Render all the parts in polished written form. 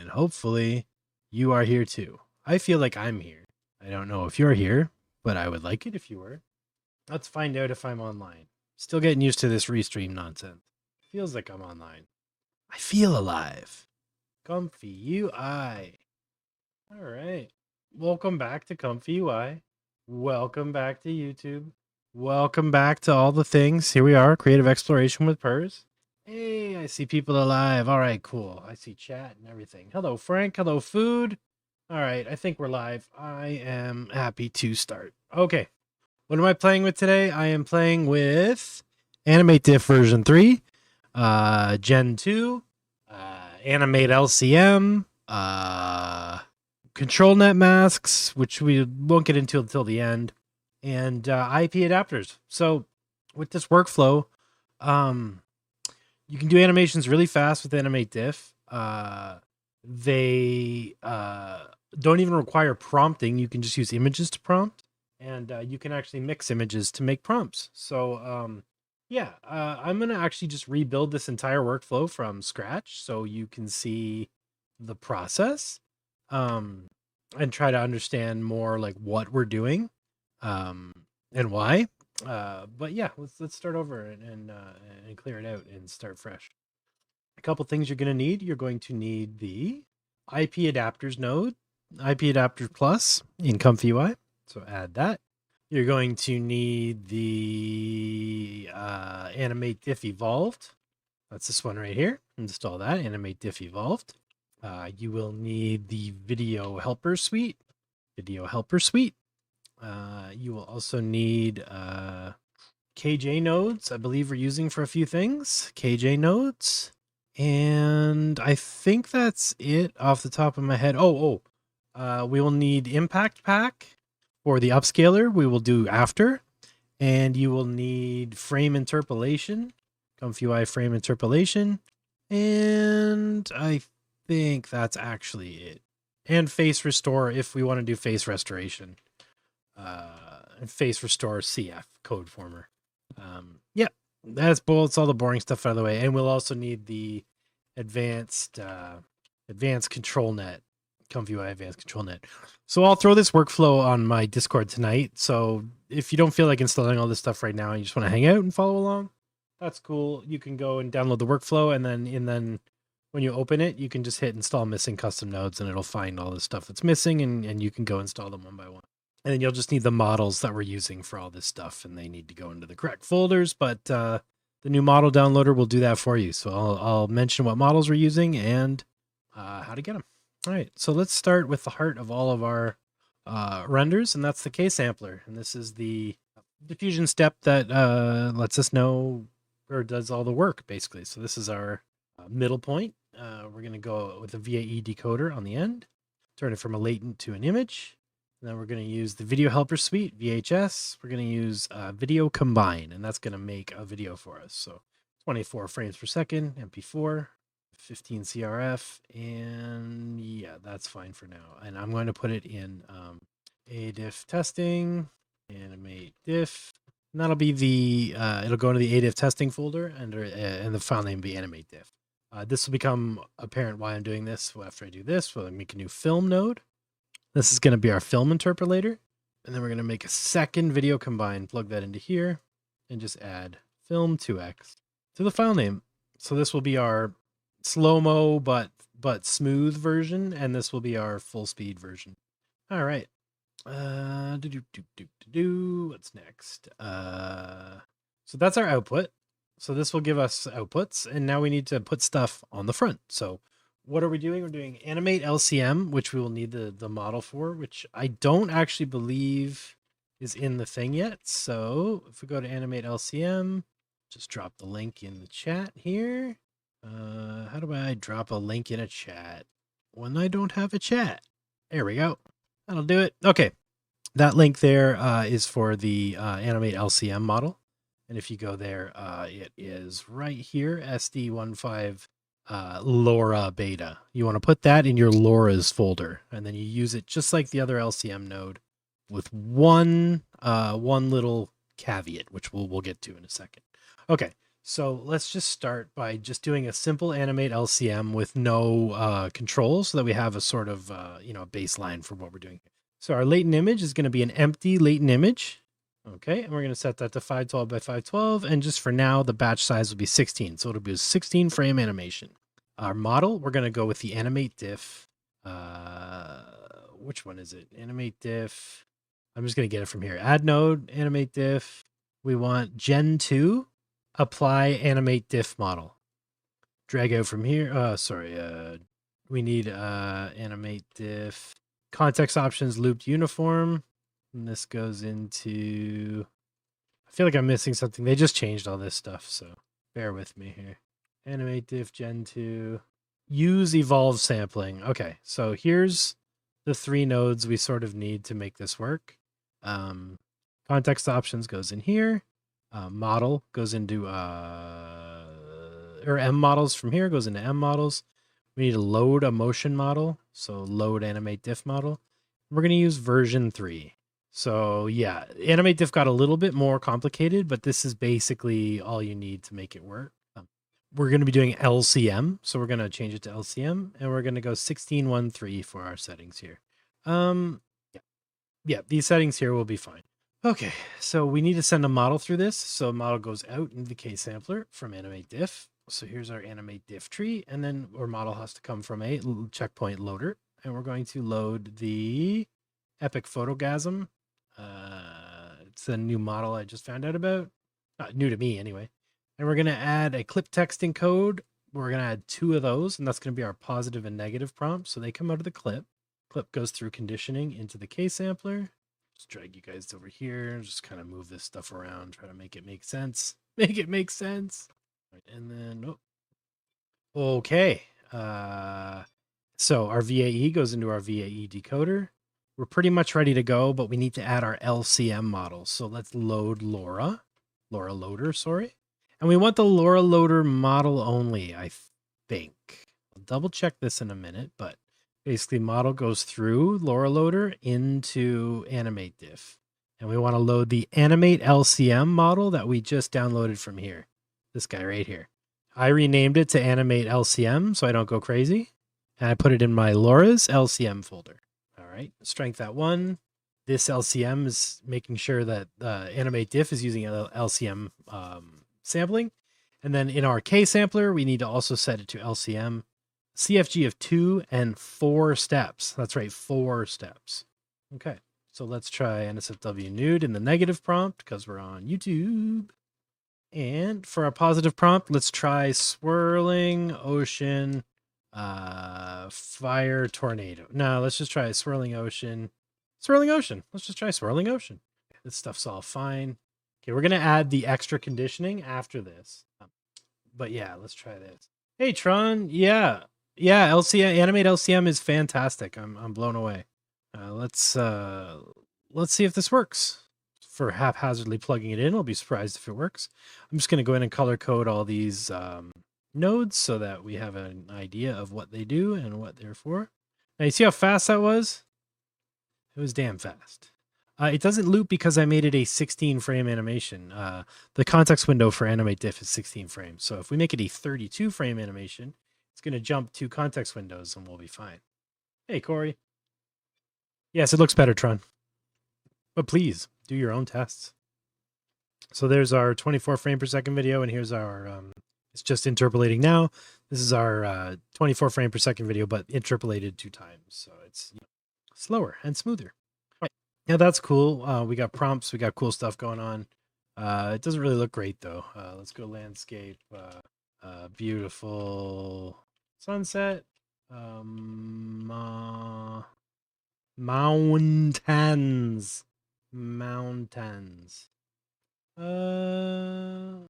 and hopefully you are here too. I feel like I'm here. I don't know if you're here, but I would like it if you were. Let's find out if I'm online. Still getting used to this restream nonsense. Feels like I'm online. I feel alive. ComfyUI. All right. Welcome back to ComfyUI. Welcome back to YouTube. Welcome back to all the things. Here we are, Creative Exploration with Purz. Hey, I see people alive. All right, cool. I see chat and everything. Hello, Frank. Hello, food. All right, I think we're live. I am happy to start. Okay, what am I playing with today? I am playing with AnimateDiff version 3, Gen 2, AnimateLCM, ControlNet masks, which we won't get into until the end, and IPAdapters. So with this workflow, you can do animations really fast with AnimateDiff. They don't even require prompting. You can just use images to prompt, and you can actually mix images to make prompts. So I'm going to actually just rebuild this entire workflow from scratch so you can see the process and try to understand more like what we're doing and why. But yeah, let's start over and clear it out and start fresh. A couple things you're going to need. You're going to need the IPAdapters node, IPAdapter Plus in ComfyUI. So add that. You're going to need the AnimateDiff-Evolved. That's this one right here. Install that, AnimateDiff-Evolved. You will need the Video Helper Suite. You will also need KJ nodes, I believe we're using for a few things. KJ nodes. And I think that's it off the top of my head. We will need Impact Pack for the upscaler. We will do after. And you will need frame interpolation, ComfyUI frame interpolation. And I think that's actually it. And face restore if we want to do face restoration. And face restore CF code former. That's all the boring stuff out of the way. And we'll also need the advanced ControlNet, ComfyUI advanced ControlNet. So I'll throw this workflow on my Discord tonight. So if you don't feel like installing all this stuff right now and you just want to hang out and follow along, that's cool. You can go and download the workflow, and then when you open it, you can just hit install missing custom nodes, and it'll find all the stuff that's missing, and you can go install them one by one. And then you'll just need the models that we're using for all this stuff, and they need to go into the correct folders. But the new model downloader will do that for you. So I'll mention what models we're using and how to get them. All right, so let's start with the heart of all of our renders, and that's the K-sampler. And this is the diffusion step that lets us know or does all the work, basically. So this is our middle point. We're going to go with a VAE decoder on the end, turn it from a latent to an image. And then we're going to use the Video Helper Suite, VHS. We're going to use Video Combine, and that's going to make a video for us. So 24 frames per second, MP4, 15 CRF, and yeah, that's fine for now. And I'm going to put it in ADiff testing, AnimateDiff. And that'll be the, it'll go into the ADiff testing folder, and the file name will be AnimateDiff. This will become apparent why I'm doing this. So after I do this, we'll make a new film node. This is going to be our film interpolator. And then we're going to make a second video combine, plug that into here, and just add film 2x to the file name. So this will be our slow-mo but smooth version, and this will be our full speed version. All right. What's next? So that's our output. So this will give us outputs, and now we need to put stuff on the front. So what are we doing? We're doing AnimateLCM, which we will need the model for, which I don't actually believe is in the thing yet. So if we go to AnimateLCM, just drop the link in the chat here. How do I drop a link in a chat when I don't have a chat? There we go. That'll do it. Okay. That link there is for the AnimateLCM model. And if you go there, it is right here, SD15 LoRa beta. You want to put that in your LoRa's folder, and then you use it just like the other LCM node with one little caveat, which we'll get to in a second. Okay, So let's just start by just doing a simple AnimateLCM with no controls so that we have a sort of, a baseline for what we're doing. So our latent image is going to be an empty latent image. Okay, and we're going to set that to 512 by 512. And just for now, the batch size will be 16. So it'll be a 16 frame animation. Our model, we're going to go with the AnimateDiff. Which one is it? AnimateDiff. I'm just going to get it from here. Add node, AnimateDiff. We want Gen2, apply AnimateDiff model. Drag out from here. We need AnimateDiff. Context options, looped uniform. And this goes into, I feel like I'm missing something. They just changed all this stuff, so bear with me here. AnimateDiff Gen2. Use evolve sampling. Okay, so here's the 3 nodes we sort of need to make this work. Context options goes in here. Model goes into, or M models from here goes into M models. We need to load a motion model. So load AnimateDiff model. We're going to use version 3. So yeah, AnimateDiff got a little bit more complicated, but this is basically all you need to make it work. We're going to be doing LCM, so we're going to change it to LCM, and we're going to go 16.1.3 for our settings here. Yeah, these settings here will be fine. Okay, so we need to send a model through this. So model goes out into the K-sampler from AnimateDiff. So here's our AnimateDiff tree, and then our model has to come from a checkpoint loader, and we're going to load the Epic Photogasm. It's a new model I just found out about. New to me, anyway. And we're going to add a clip text encode. We're going to add 2 of those, and that's going to be our positive and negative prompts. So they come out of the clip. Clip goes through conditioning into the K-sampler. Just drag you guys over here. Just kind of move this stuff around. Try to make it make sense. Make it make sense. And then, okay. So our VAE goes into our VAE decoder. We're pretty much ready to go, but we need to add our LCM model. So let's load LoRa loader, sorry. And we want the LoRa loader model only, I think. I'll double check this in a minute, but basically model goes through LoRa loader into AnimateDiff. And we want to load the AnimateLCM model that we just downloaded from here. This guy right here. I renamed it to AnimateLCM so I don't go crazy. And I put it in my LoRa's LCM folder. All right, strength at 1. This LCM is making sure that AnimateDiff is using LCM sampling. And then in our K sampler, we need to also set it to LCM. CFG of 2 and 4 steps. That's right, 4 steps. Okay, so let's try NSFW nude in the negative prompt because we're on YouTube. And for our positive prompt, let's try swirling ocean, fire tornado. No, let's just try swirling ocean. Swirling ocean. Let's just try swirling ocean. This stuff's all fine. Okay, we're going to add the extra conditioning after this. But yeah, let's try this. Hey, Tron. Yeah, LCM, AnimateLCM is fantastic. I'm blown away. Let's see if this works. For haphazardly plugging it in, I'll be surprised if it works. I'm just going to go in and color code all these nodes so that we have an idea of what they do and what they're for. Now, you see how fast that was? It was damn fast. It doesn't loop because I made it a 16 frame animation. The context window for AnimateDiff is 16 frames. So if we make it a 32 frame animation, it's going to jump 2 context windows and we'll be fine. Hey, Corey. Yes, it looks better, Tron. But please do your own tests. So there's our 24 frame per second video, and here's our, it's just interpolating now. This is our 24 frame per second video, but interpolated 2 times. So it's slower and smoother. Right. Now that's cool. We got prompts, we got cool stuff going on. It doesn't really look great though. Let's go landscape, beautiful sunset, mountains. Oh,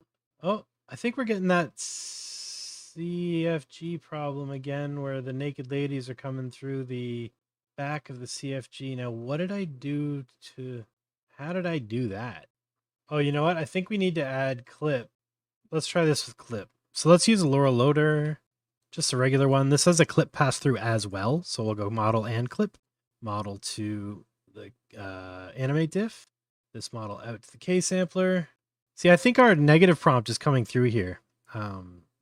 I think we're getting that CFG problem again where the naked ladies are coming through the back of the CFG. Now, what did I do to, how did I do that? Oh, you know what? I think we need to add clip. Let's try this with clip. So let's use a LoRa loader, just a regular one. This has a clip pass through as well. So we'll go model and clip, model to the AnimateDiff. This model out to the K sampler. See, I think our negative prompt is coming through here,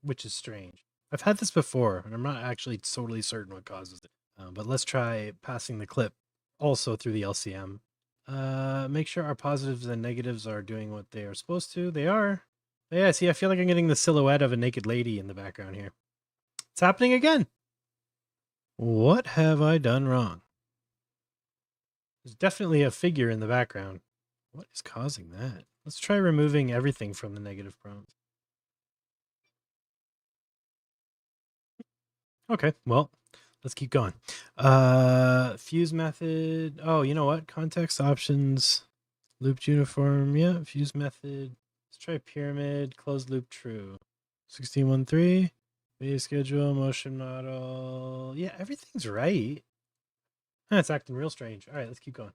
which is strange. I've had this before, and I'm not actually totally certain what causes it. But let's try passing the clip also through the LCM. Make sure our positives and negatives are doing what they are supposed to. They are. Yeah, see, I feel like I'm getting the silhouette of a naked lady in the background here. It's happening again. What have I done wrong? There's definitely a figure in the background. What is causing that? Let's try removing everything from the negative prompt. Okay, well, let's keep going. Fuse method. Oh, you know what? Context options, looped uniform. Yeah, fuse method. Let's try pyramid, closed loop true. 16.13. Base schedule, motion model. Yeah, everything's right. It's acting real strange. All right, let's keep going.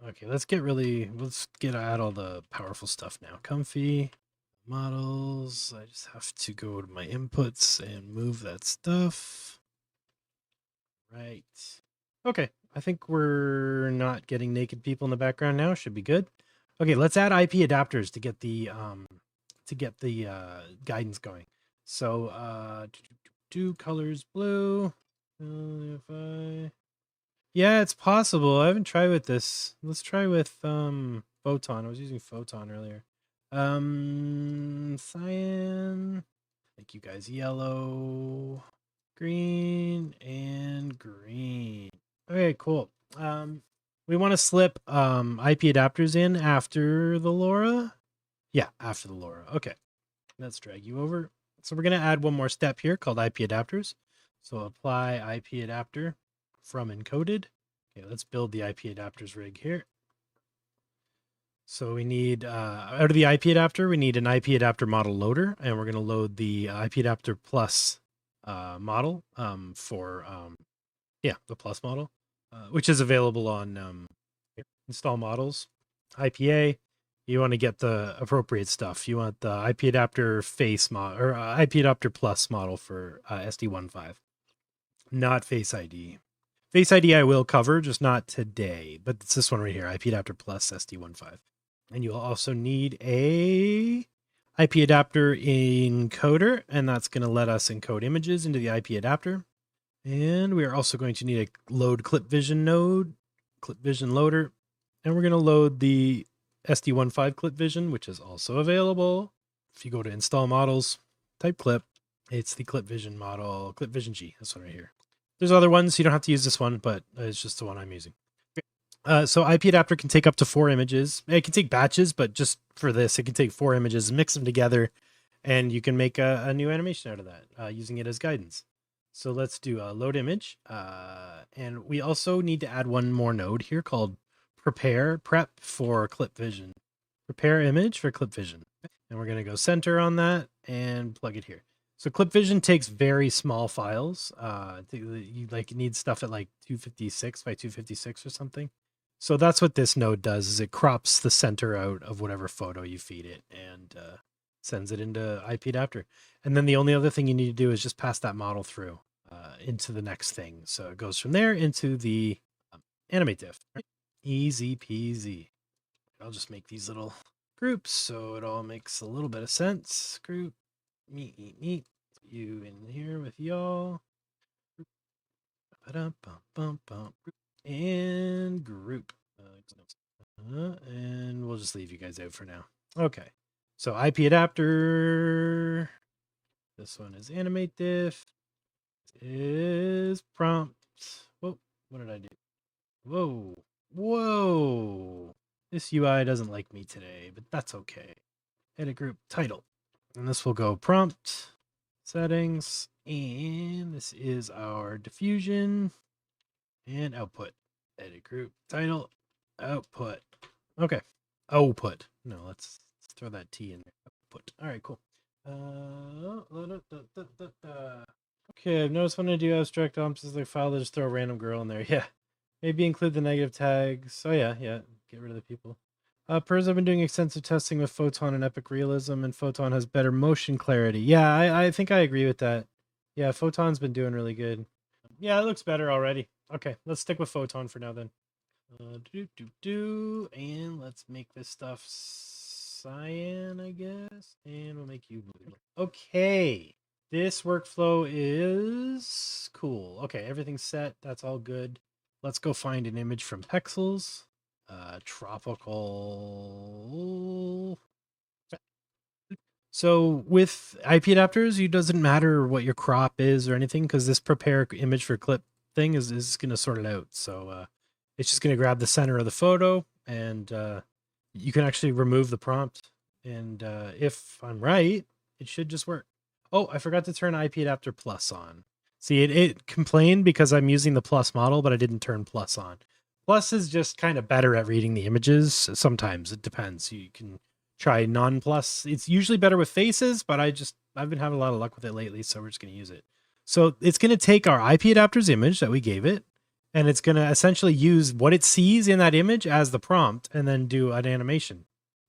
Okay, let's get out all the powerful stuff now. Comfy models. I just have to go to my inputs and move that stuff. Right. Okay, I think we're not getting naked people in the background now. Should be good. Okay, let's add IP adapters to get the guidance going. So do colors blue. Yeah, it's possible. I haven't tried with this. Let's try with photon. I was using photon earlier. Cyan. Thank you guys. Yellow, green, and green. Okay, cool. We want to slip IP adapters in after the LoRa. Yeah, after the LoRa. Okay. Let's drag you over. So we're going to add one more step here called IP adapters. So apply IP adapter from encoded. Okay, let's build the IP adapters rig here. So we need, out of the IP adapter, we need an IP adapter model loader, and we're going to load the IPAdapter Plus model for, the Plus model, which is available on install models, IPA. You want to get the appropriate stuff. You want the IPAdapter face model or IPAdapter Plus model for SD15, not Face ID. Face ID I will cover, just not today, but it's this one right here, IPAdapter Plus SD15. And you'll also need a IP adapter encoder, and that's going to let us encode images into the IP adapter. And we are also going to need a load clip vision node, clip vision loader, and we're going to load the SD15 clip vision, which is also available. If you go to install models, type clip, it's the clip vision model, clip vision G, this one right here. There's other ones, you don't have to use this one, but it's just the one I'm using. So IP adapter can take up to 4 images. It can take batches, but just for this, it can take 4 images, mix them together, and you can make a new animation out of that using it as guidance. So let's do a load image. And we also need to add one more node here called prep for clip vision. Prepare image for clip vision. And we're going to go center on that and plug it here. So clip vision takes very small files. You need stuff at like 256 by 256 or something. So that's what this node does, is it crops the center out of whatever photo you feed it and sends it into IP adapter. And then the only other thing you need to do is just pass that model through into the next thing. So it goes from there into the AnimateDiff. Easy peasy. I'll just make these little groups so it all makes a little bit of sense. Group, meet. You in here with y'all. And group. And we'll just leave you guys out for now. Okay. So IP adapter. This one is AnimateDiff. Is prompt. Whoa, what did I do? Whoa. This UI doesn't like me today, but that's okay. Edit group title. And this will go prompt settings. And this is our diffusion and output. Edit group title output. Okay. Output. No, let's throw that T in there. Output. All right, cool. Okay, I've noticed when I do abstract ops is like file, they just throw a random girl in there. Yeah. Maybe include the negative tags. Oh yeah. Get rid of the people. Purz, I've been doing extensive testing with Photon and Epic Realism, and Photon has better motion clarity. Yeah, I think I agree with that. Yeah, Photon's been doing really good. Yeah, it looks better already. Okay, let's stick with Photon for now then. And let's make this stuff cyan, I guess. And we'll make you blue. Okay. This workflow is cool. Okay, everything's set. That's all good. Let's go find an image from Pexels. Tropical. So with IPAdapters, it doesn't matter what your crop is or anything, because this prepare image for clip thing is going to sort it out. So it's just going to grab the center of the photo, and you can actually remove the prompt. And if I'm right, it should just work. Oh, I forgot to turn IPAdapter Plus on. See, it complained because I'm using the Plus model, but I didn't turn Plus on. Plus is just kind of better at reading the images. Sometimes it depends. You can try non-plus. It's usually better with faces, but I've been having a lot of luck with it lately, so we're just going to use it. So it's going to take our IPAdapter's image that we gave it, and it's going to essentially use what it sees in that image as the prompt and then do an animation.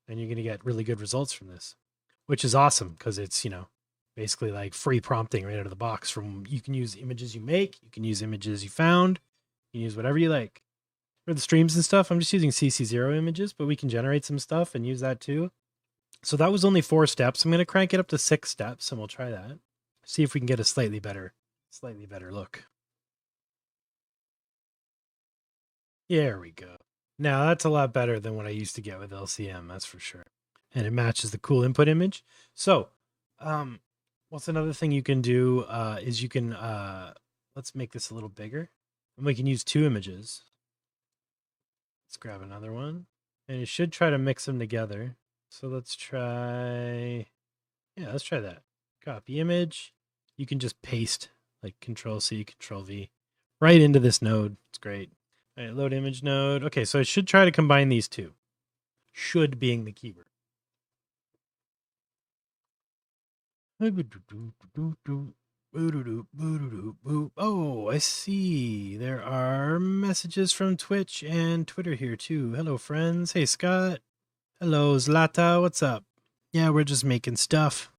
And you're going to get really good results from this, which is awesome because it's, basically like free prompting right out of the box. You can use images you make, you can use images you found, you can use whatever you like. For the streams and stuff, I'm just using CC0 images, but we can generate some stuff and use that too. So that was only 4 steps. I'm going to crank it up to 6 steps, and we'll try that. See if we can get a slightly better look. There we go. Now that's a lot better than what I used to get with LCM, that's for sure. And it matches the cool input image. So, what's another thing you can do is you can, let's make this a little bigger. And we can use 2 images. Let's grab another one. And it should try to mix them together. So let's try that. Copy image. You can just paste like Control-C, Control-V right into this node. It's great. All right, load image node. Okay, so it should try to combine these 2. Should being the keyword. Oh, I see. There are messages from Twitch and Twitter here too. Hello, friends. Hey, Scott. Hello, Zlata. What's up? Yeah, we're just making stuff.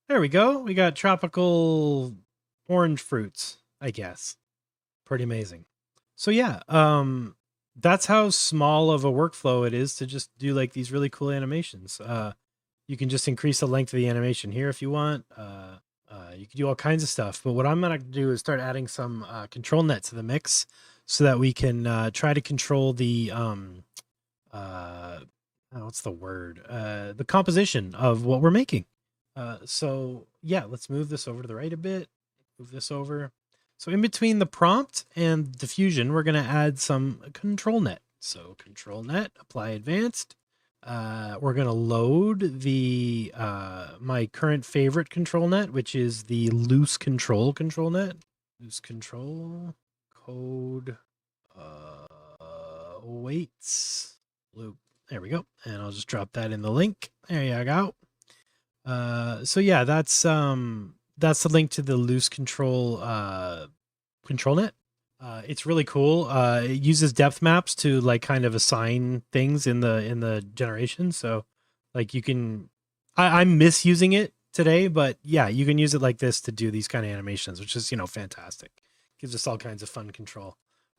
There we go. We got tropical orange fruits, I guess. Pretty amazing. So yeah, that's how small of a workflow it is to just do like these really cool animations. You can just increase the length of the animation here if you want. You can do all kinds of stuff. But what I'm going to do is start adding some ControlNet to the mix so that we can try to control the, what's the word? The composition of what we're making. So yeah, let's move this over to the right a bit. Move this over. So in between the prompt and diffusion, we're going to add some ControlNet. So ControlNet, apply advanced. We're going to load the my current favorite ControlNet, which is the loose control ControlNet. Loose control code weights loop. There we go. And I'll just drop that in the link. There you go. So yeah, that's the link to the loose control ControlNet. It's really cool. It uses depth maps to like kind of assign things in the generation. So like you can, I'm misusing it today, but yeah, you can use it like this to do these kind of animations, which is, fantastic. Gives us all kinds of fun control.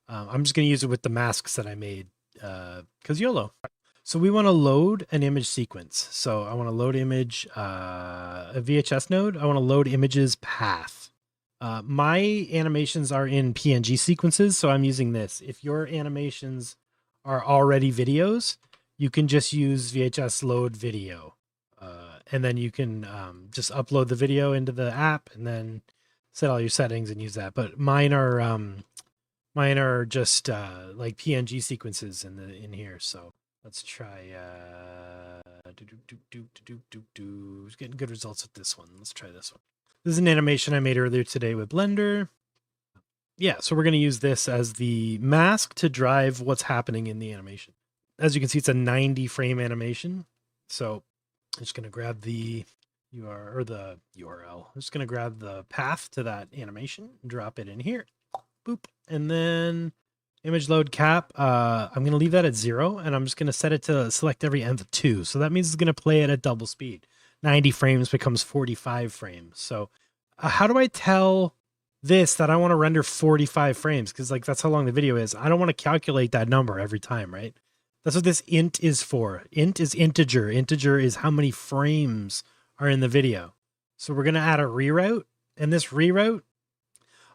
I'm just going to use it with the masks that I made because YOLO. So we want to load an image sequence. So I want to load image, a VHS node. I want to load images path. My animations are in PNG sequences, so I'm using this. If your animations are already videos, you can just use VHS load video. And then you can just upload the video into the app and then set all your settings and use that. But mine are just like PNG sequences in here. So let's try getting good results with this one. Let's try this one. This is an animation I made earlier today with Blender. Yeah, so we're going to use this as the mask to drive what's happening in the animation. As you can see, it's a 90 frame animation. So I'm just going to grab the URL. I'm just going to grab the path to that animation, drop it in here. Boop. And then image load cap. I'm going to leave that at 0, and I'm just going to set it to select every nth of 2. So that means it's going to play it at double speed. 90 frames becomes 45 frames. So how do I tell this that I want to render 45 frames because like that's how long the video is. I don't want to calculate that number every time, right? That's what this int is for. Int is integer. Integer is how many frames are in the video. So we're going to add a reroute, and this reroute,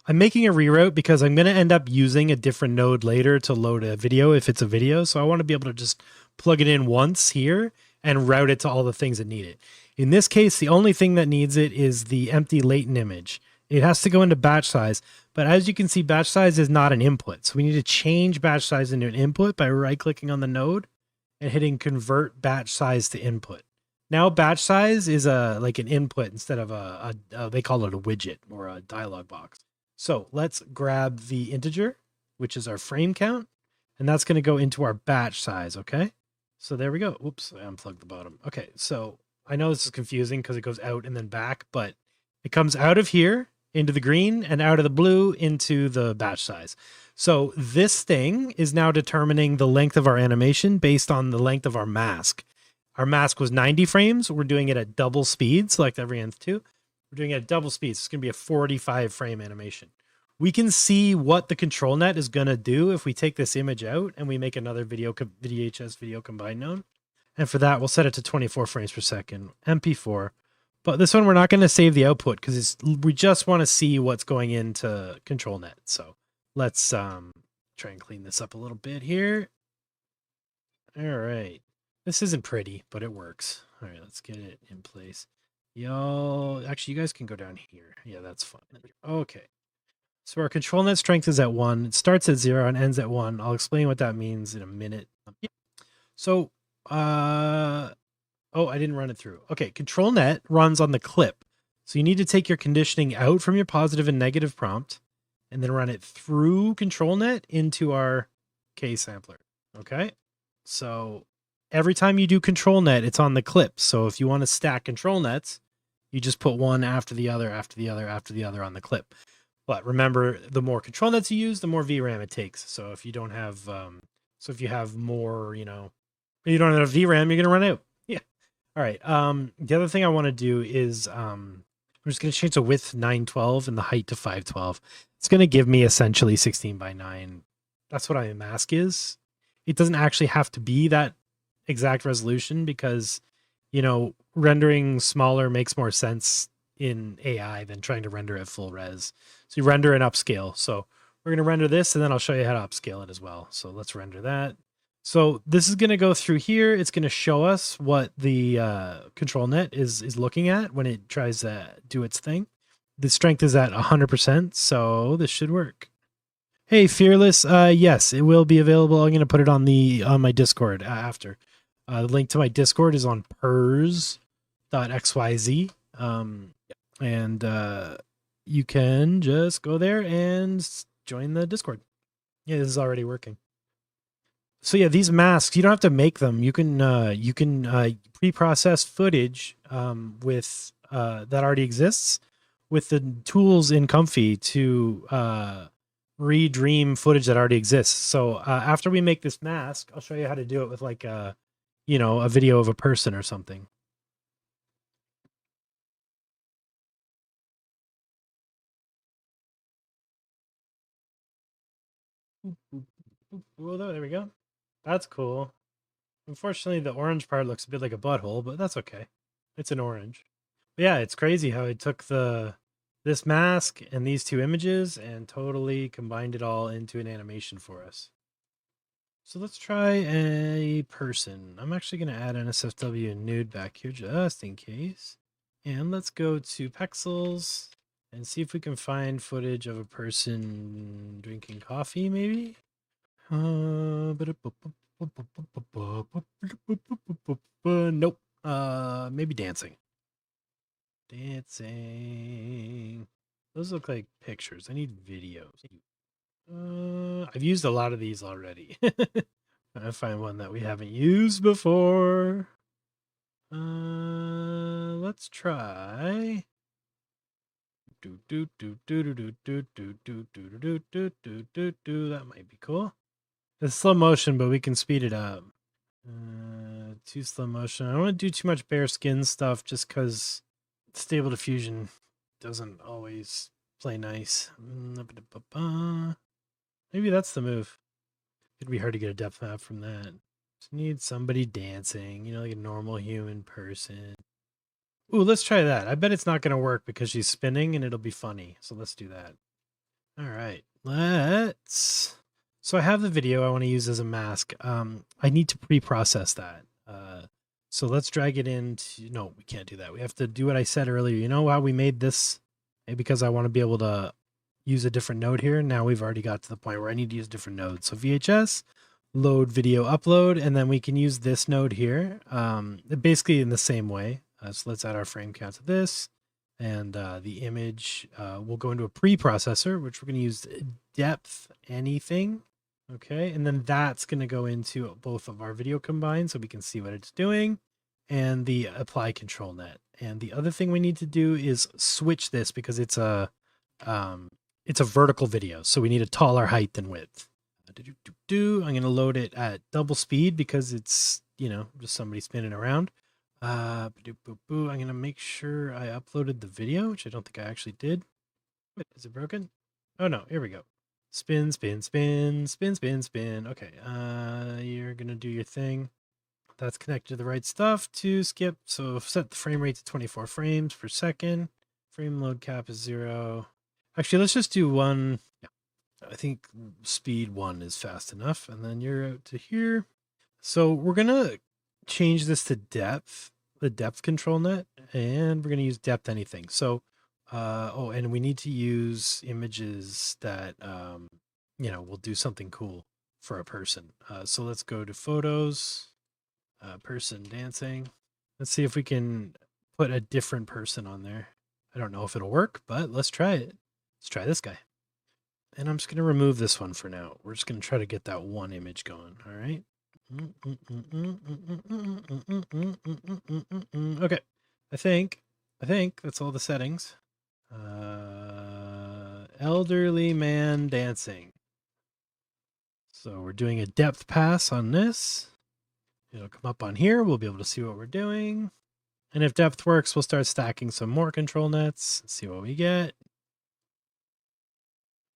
I'm making a reroute because I'm going to end up using a different node later to load a video if it's a video. So I want to be able to just plug it in once here and route it to all the things that need it. In this case, the only thing that needs it is the empty latent image. It has to go into batch size, but as you can see, batch size is not an input. So we need to change batch size into an input by right-clicking on the node and hitting convert batch size to input. Now batch size is like an input instead of they call it a widget or a dialog box. So let's grab the integer, which is our frame count, and that's going to go into our batch size, okay? So there we go. Oops, I unplugged the bottom. Okay, so I know this is confusing because it goes out and then back, but it comes out of here into the green and out of the blue into the batch size. So this thing is now determining the length of our animation based on the length of our mask. Our mask was 90 frames. We're doing it at double speed, select every nth two. We're doing it at double speed. So it's going to be a 45 frame animation. We can see what the ControlNet is going to do if we take this image out and we make another VHS video combine node. And for that, we'll set it to 24 frames per second, MP4. But this one, we're not going to save the output because we just want to see what's going into ControlNet. So let's try and clean this up a little bit here. All right. This isn't pretty, but it works. All right, let's get it in place. Yo, actually, you guys can go down here. Yeah, that's fine. Okay. So our ControlNet strength is at 1. It starts at 0 and ends at 1. I'll explain what that means in a minute. So, oh, I didn't run it through. Okay, ControlNet runs on the clip. So you need to take your conditioning out from your positive and negative prompt and then run it through ControlNet into our K sampler. Okay, so every time you do ControlNet, it's on the clip. So if you want to stack ControlNets, you just put one after the other, after the other, after the other on the clip. But remember, the more ControlNets you use, the more VRAM it takes. So if you don't have, so if you have more, you don't have enough VRAM, you're going to run out. Yeah. All right. The other thing I want to do is, I'm just going to change the width 912 and the height to 512. It's going to give me essentially 16 by 9. That's what mask is. It doesn't actually have to be that exact resolution because, rendering smaller makes more sense in AI than trying to render at full res. So you render and upscale. So we're going to render this and then I'll show you how to upscale it as well. So let's render that. So this is going to go through here. It's going to show us what the ControlNet is looking at when it tries to do its thing. The strength is at 100%, so this should work. Hey, Fearless. Yes, it will be available. I'm going to put it on my Discord after. The link to my Discord is on Purz.xyz. And you can just go there and join the Discord. Yeah, this is already working. So yeah, these masks, you don't have to make them. You can pre-process footage with that already exists with the tools in Comfy to redream footage that already exists. So after we make this mask, I'll show you how to do it with like a video of a person or something. Well, there we go. That's cool. Unfortunately, the orange part looks a bit like a butthole, but that's okay. It's an orange. But yeah, it's crazy how I took this mask and these two images and totally combined it all into an animation for us. So let's try a person. I'm actually going to add an SFW nude back here just in case. And let's go to Pexels and see if we can find footage of a person drinking coffee, maybe. Nope. Maybe dancing. Dancing. Those look like pictures. I need videos. I've used a lot of these already. I find one that we haven't used before. Let's try. That might be cool. It's slow motion, but we can speed it up. Too slow motion. I don't want to do too much bare skin stuff just because Stable Diffusion doesn't always play nice. Maybe that's the move. It'd be hard to get a depth map from that. Just need somebody dancing, you know, like a normal human person. Ooh, let's try that. I bet it's not going to work because she's spinning and it'll be funny. So let's do that. All right, let's. So I have the video I want to use as a mask. I need to pre-process that. So let's drag it into, no, we can't do that. We have to do what I said earlier. You know how we made this? Because I want to be able to use a different node here. Now we've already got to the point where I need to use different nodes. So VHS, load video upload, and then we can use this node here. Basically in the same way. So let's add our frame count to this. And the image will go into a preprocessor, which we're going to use depth anything. Okay, and then that's going to go into both of our video combined so we can see what it's doing, and the apply ControlNet. And the other thing we need to do is switch this because it's a vertical video, so we need a taller height than width. I'm going to load it at double speed because it's, you know, just somebody spinning around. I'm going to make sure I uploaded the video, which I don't think I actually did. Wait, is it broken? Oh no, here we go. Spin, spin, spin, spin, spin, spin. Okay, you're going to do your thing. That's connected to the right stuff to skip. So set the frame rate to 24 frames per second. Frame load cap is 0. Actually, let's just do 1. Yeah, I think speed 1 is fast enough. And then you're out to here. So we're going to change this to depth, the depth control net, and we're going to use depth anything. So, oh, and we need to use images that, you know, will do something cool for a person. So let's go to photos, person dancing. Let's see if we can put a different person on there. I don't know if it'll work, but let's try it. Let's try this guy. And I'm just going to remove this one for now. We're just going to try to get that one image going. All right. Okay. I think that's all the settings. Elderly man dancing. So we're doing a depth pass on this. It'll come up on here. We'll be able to see what we're doing. And if depth works, we'll start stacking some more control nets and see what we get.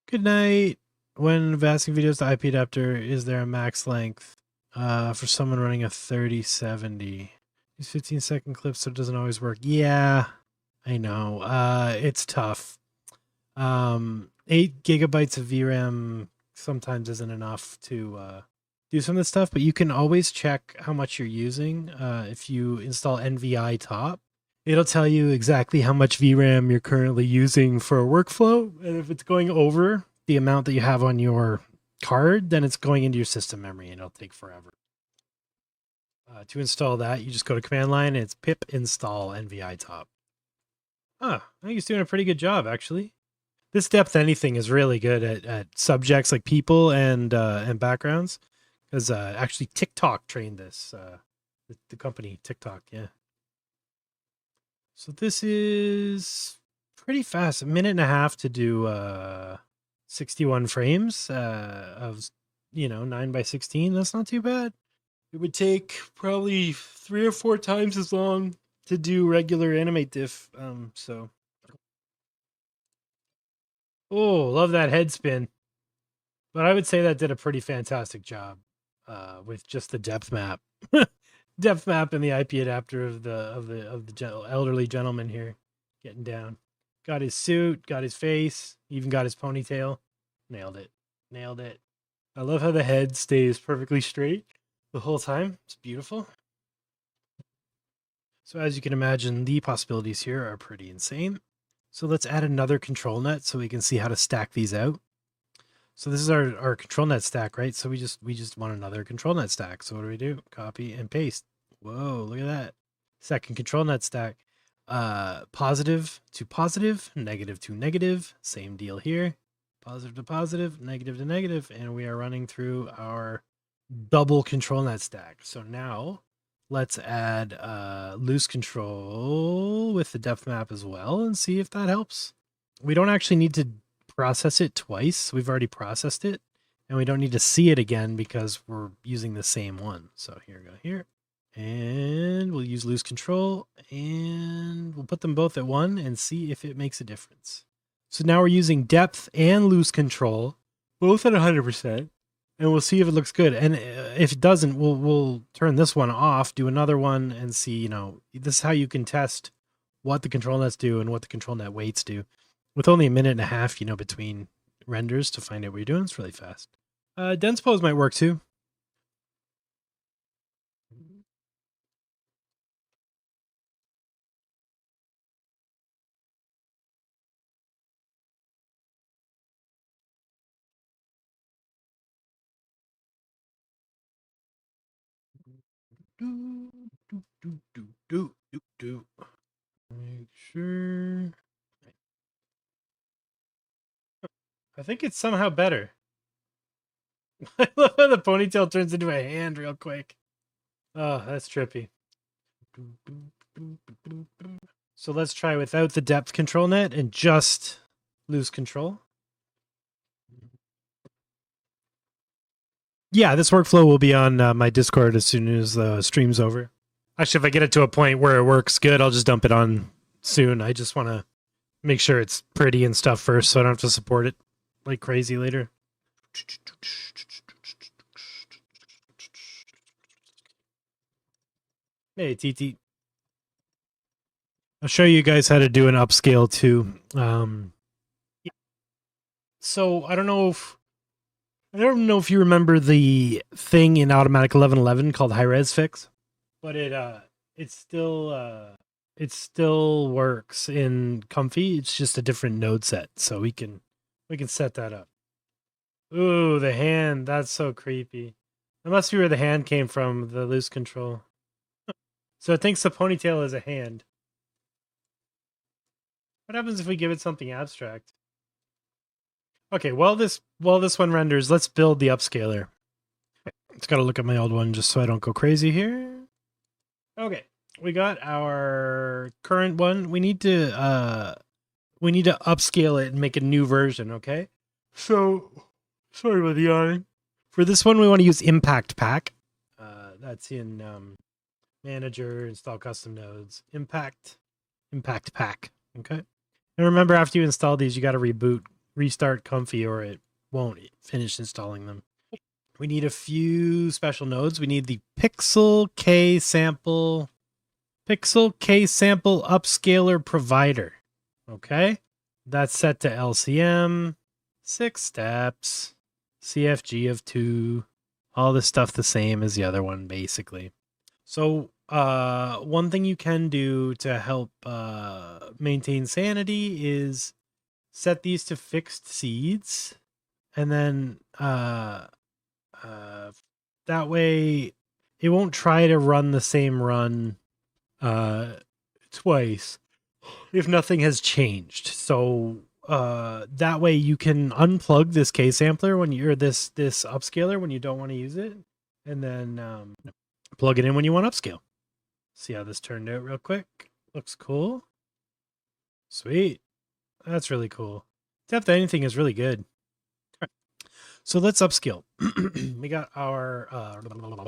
Good night. When passing videos to IPAdapter, is there a max length for someone running a 3070? These 15-second clips, so it doesn't always work. Yeah, I know. It's tough. 8 gigabytes of VRAM sometimes isn't enough to do some of this stuff, but you can always check how much you're using. If you install NVI top, it'll tell you exactly how much VRAM you're currently using for a workflow. And if it's going over the amount that you have on your card, then it's going into your system memory and it'll take forever. To install that, you just go to command line and it's pip install NVI top. I think he's doing a pretty good job, actually. This depth anything is really good at subjects like people and backgrounds. Because actually TikTok trained this, the company TikTok, yeah. So this is pretty fast, 1.5 minutes to do 61 frames of, you know, 9:16. That's not too bad. It would take probably 3 or 4 times as long to do regular AnimateDiff. So, oh, love that head spin. But I would say that did a pretty fantastic job. With just the depth map, depth map and the IPAdapter of the elderly gentleman here getting down. Got his suit, got his face, even got his ponytail. Nailed it. Nailed it. I love how the head stays perfectly straight the whole time. It's beautiful. So as you can imagine, the possibilities here are pretty insane. So let's add another control net so we can see how to stack these out. So this is our control net stack, right? So we just want another control net stack. So what do? Copy and paste. Whoa, look at that. Second control net stack. Positive to positive, negative to negative. Same deal here. Positive to positive, negative to negative. And we are running through our double control net stack. So now let's add loose control with the depth map as well and see if that helps. We don't actually need to process it twice. We've already processed it and we don't need to see it again because we're using the same one. So here we go here, and we'll use loose control and we'll put them both at 1 and see if it makes a difference. So now we're using depth and loose control, both at 100%, and we'll see if it looks good. And if it doesn't, we'll turn this one off, do another one, and see, you know, this is how you can test what the control nets do and what the control net weights do. With only a minute and a half, you know, between renders to find out what you're doing, it's really fast. Dense pose might work too. Make sure. I think it's somehow better. I love how the ponytail turns into a hand real quick. Oh, that's trippy. So let's try without the depth control net and just loose control. Yeah, this workflow will be on my Discord as soon as the stream's over. Actually, if I get it to a point where it works good, I'll just dump it on soon. I just want to make sure it's pretty and stuff first so I don't have to support it like crazy later. Hey, TT. I'll show you guys how to do an upscale too. So I don't know if you remember the thing in Automatic 1111 called high res fix, but it still works in Comfy. It's just a different node set, so we can set that up. Ooh, the hand, that's so creepy. That must be where the hand came from, the loose control. So it thinks the ponytail is a hand. What happens if we give it something abstract? Okay, while this one renders, let's build the upscaler. It's got to look at my old one just so I don't go crazy here. Okay, we got our current one. We need to upscale it and make a new version, okay? So, sorry about the yawning. For this one, we want to use Impact Pack. That's in Manager, Install Custom Nodes, Impact Pack, okay? And remember, after you install these, you got to restart Comfy or it won't finish installing them. We need a few special nodes. We need the Pixel K Sample Upscaler Provider. Okay. That's set to LCM, 6 steps, CFG of 2, all this stuff the same as the other one, basically. So one thing you can do to help maintain sanity is set these to fixed seeds, and then that way it won't try to run the same run twice if nothing has changed. So that way you can unplug this K sampler when you're this upscaler when you don't want to use it, and then plug it in when you want upscale. See how this turned out real quick. Looks cool. Sweet. That's really cool. Depth anything is really good. So let's upscale. We got our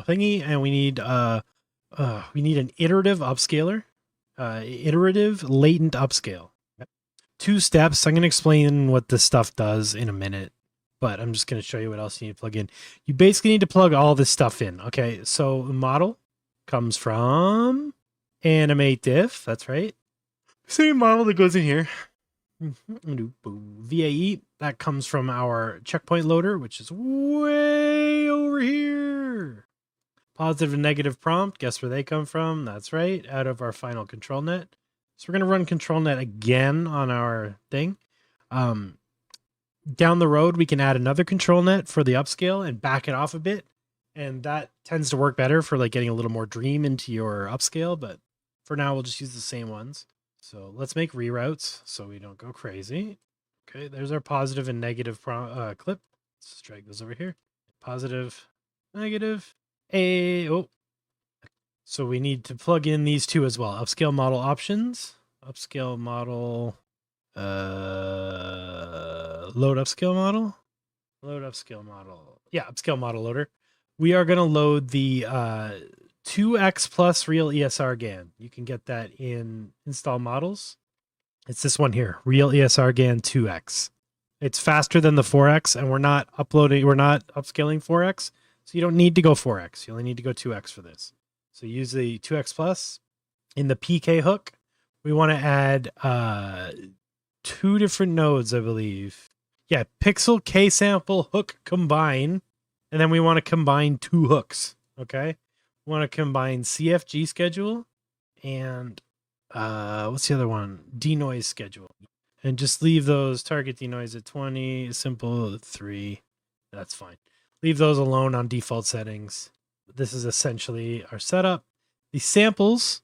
thingy, and we need an iterative upscaler, iterative latent upscale. 2 steps. I'm going to explain what this stuff does in a minute, but I'm just going to show you what else you need to plug in. You basically need to plug all this stuff in. Okay, so the model comes from AnimateDiff. That's right. Same model that goes in here. VAE, that comes from our checkpoint loader, which is way over here. Positive and negative prompt, guess where they come from? That's right, out of our final control net. So we're going to run control net again on our thing. Down the road, we can add another control net for the upscale and back it off a bit. And that tends to work better for like getting a little more dream into your upscale. But for now, we'll just use the same ones. So let's make reroutes so we don't go crazy. Okay, there's our positive and negative clip. Let's just drag those over here. Positive, negative, So we need to plug in these 2 as well. Upscale model options, upscale model, load upscale model, Yeah, upscale model loader. We are going to load the 2x plus real ESR GAN. You can get that in install models. It's this one here, Real ESR GAN 2X. It's faster than the 4X, and we're not upscaling 4X, so you don't need to go 4X. You only need to go 2X for this. So use the 2X Plus. In the PK hook, we want to add 2 different nodes, I believe. Yeah, pixel K sample hook combine, and then we want to combine 2 hooks. Okay, we want to combine CFG schedule and what's the other one? Denoise schedule, and just leave those target denoise at 20, simple 3. That's fine. Leave those alone on default settings. This is essentially our setup. The samples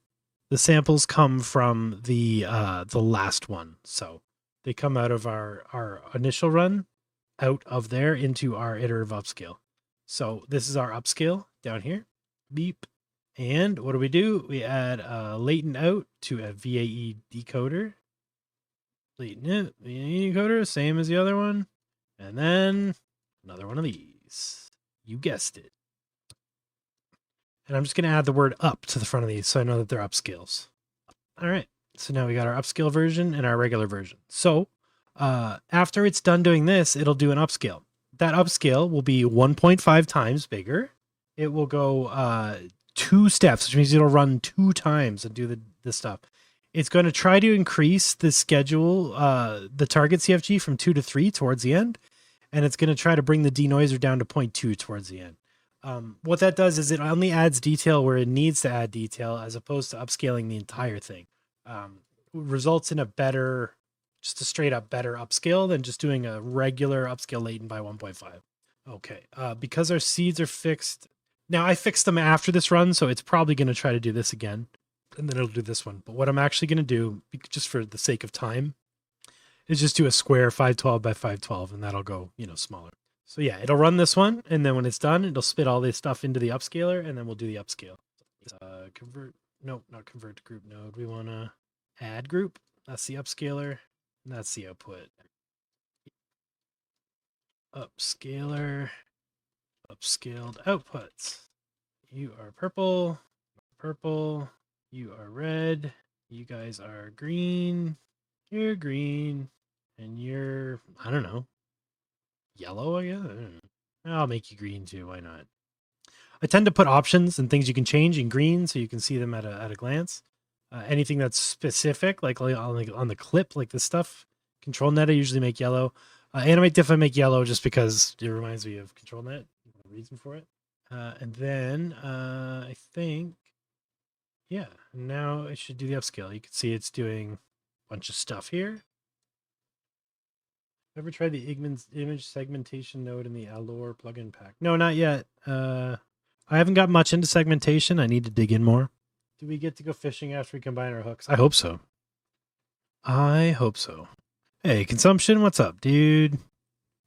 come from the last one, so they come out of our initial run, out of there into our iterative upscale. So this is our upscale down here. Beep. And what do? We add a latent out to a VAE decoder. Latent out, VAE decoder, same as the other one. And then another one of these. You guessed it. And I'm just going to add the word up to the front of these so I know that they're upscales. All right. So now we got our upscale version and our regular version. So after it's done doing this, it'll do an upscale. That upscale will be 1.5 times bigger. It will go 2 steps, which means it'll run 2 times and do the stuff. It's going to try to increase the schedule, the target CFG from 2 to 3 towards the end. And it's going to try to bring the denoiser down to 0.2 towards the end. What that does is it only adds detail where it needs to add detail, as opposed to upscaling the entire thing. Results in just a straight up better upscale than just doing a regular upscale latent by 1.5. Okay, because our seeds are fixed. Now I fixed them after this run, so it's probably going to try to do this again, and then it'll do this one. But what I'm actually going to do, just for the sake of time, is just do a square 512 by 512, and that'll go, smaller. So yeah, it'll run this one, and then when it's done, it'll spit all this stuff into the upscaler, and then we'll do the upscale. Not convert to group node. We want to add group. That's the upscaler, and that's the output. Upscaler, upscaled outputs. You are purple, you are red, you guys are green, you're green, and you're, I don't know, yellow, I guess? I don't know. I'll make you green too, why not? I tend to put options and things you can change in green so you can see them at a glance. Anything that's specific, like on the clip, like this stuff, ControlNet I usually make yellow. AnimateDiff I make yellow just because it reminds me of ControlNet, the reason for it. And then I think, yeah, now it should do the upscale. You can see it's doing a bunch of stuff here. Ever tried the image segmentation node in the Allure plugin pack? No, not yet. I haven't got much into segmentation. I need to dig in more. Do we get to go fishing after we combine our hooks? I hope so. I hope so. Hey, Consumption, what's up, dude?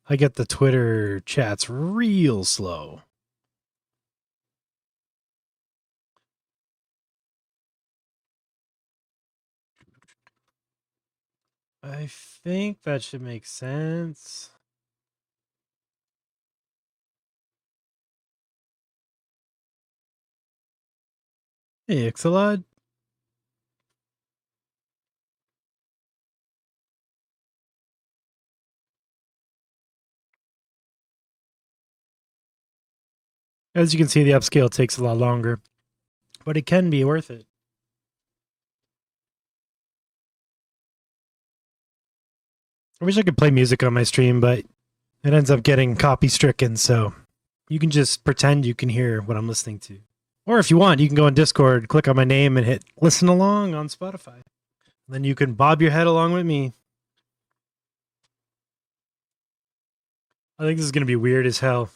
I get the Twitter chats real slow. I think that should make sense. Hey, Ixalad. As you can see, the upscale takes a lot longer, but it can be worth it. I wish I could play music on my stream, but it ends up getting copy stricken, so you can just pretend you can hear what I'm listening to. Or if you want, you can go on Discord, click on my name, and hit listen along on Spotify. Then you can bob your head along with me. I think this is going to be weird as hell.